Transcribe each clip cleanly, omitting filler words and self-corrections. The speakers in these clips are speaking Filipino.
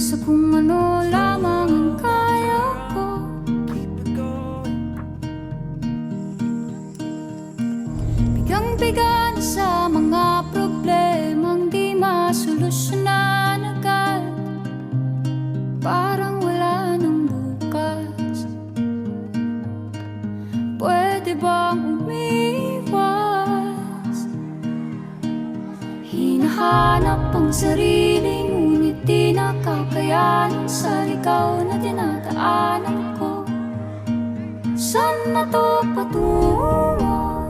sa kung ano lamang ang kaya ko. Bigang-biga na sa mga problemang di masolusyonan agad. Parang wala nang bukas. Pwede bang umiwas? Hinahanap ang sarili, ngunit di nakakayanan sa ligaw na dinadaanan ko. Saan na to patungo?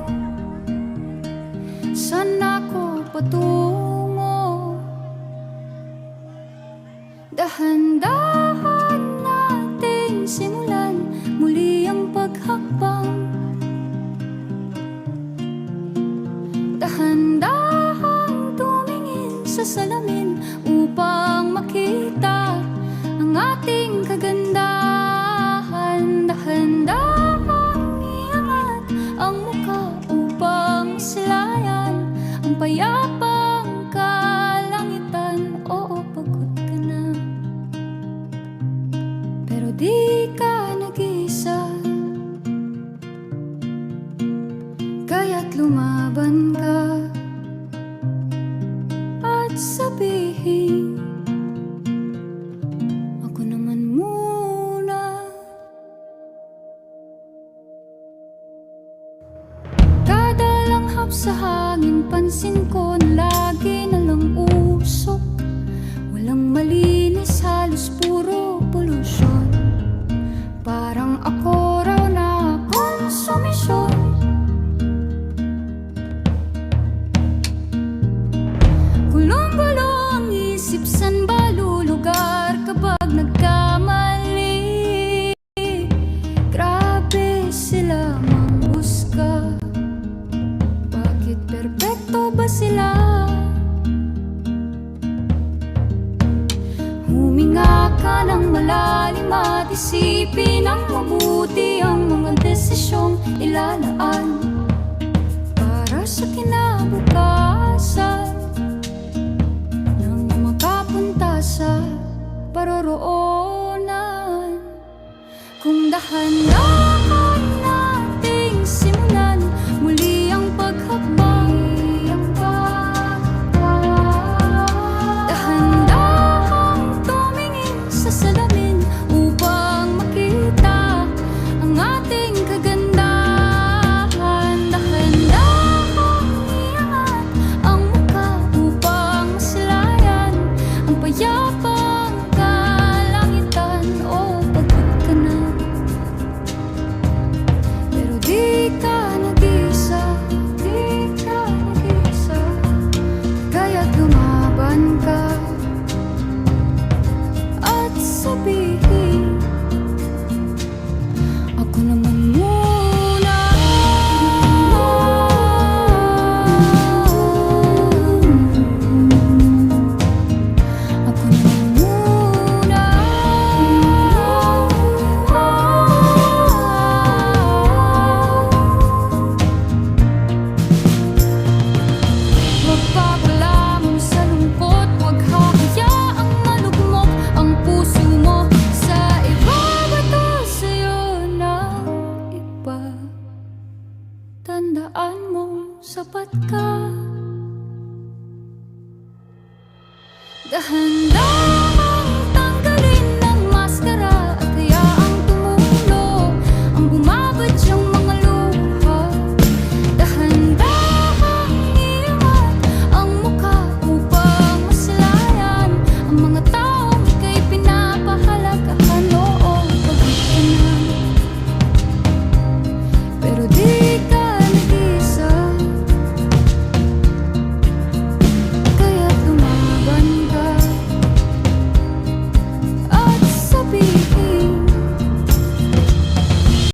Saan ako patungo? Dahan-dahan nating simulan muli ang paghakbang. Dahan-dahan tumingin sa salamin upang makita ang ating kagandahan. Dahan-dahan iangat ang mukha upang silayan ang payapang kalangitan. Oo, pagod ka na, pero di ka nag-isa. Kaya't lumaban ka at sabihin, ako naman muna. Kada langhap sa hangin, pansin ko na lagi na lang usok. Walang malinis, halos puro polusyon. Parang ako raw na konsumisyon. Gulong-gulo ang isip, san ba lulugar kapag nagkamali? Grabe sila manghusga. Bakit perpekto ba sila? Huminga ka ng malalim at isipin ng mabuti ang mga desisyong ilalaan para sa kinabukasan, nang makapunta sa paroroonan. Kung dahan-dahan nating simulan muli ang paghakbang. Dahan-dahan tumingin sa salamin upang makita ang ating kagandahan. Dahan-dahan iangat ang mukha upang masilayan ang payapang kalangitan. O pagod ka na, pero di ka nag-isa. Di ka nag-isa. Kaya't lumaban ka at sabihin, ako naman muna. Ako naman muna. Magpapala mo sa lungkot, huwag hahayaang malugmok ang puso mo sa iba. Bato sa'yo ng iba. Tandaan mo, sapat ka. Dahan-dahan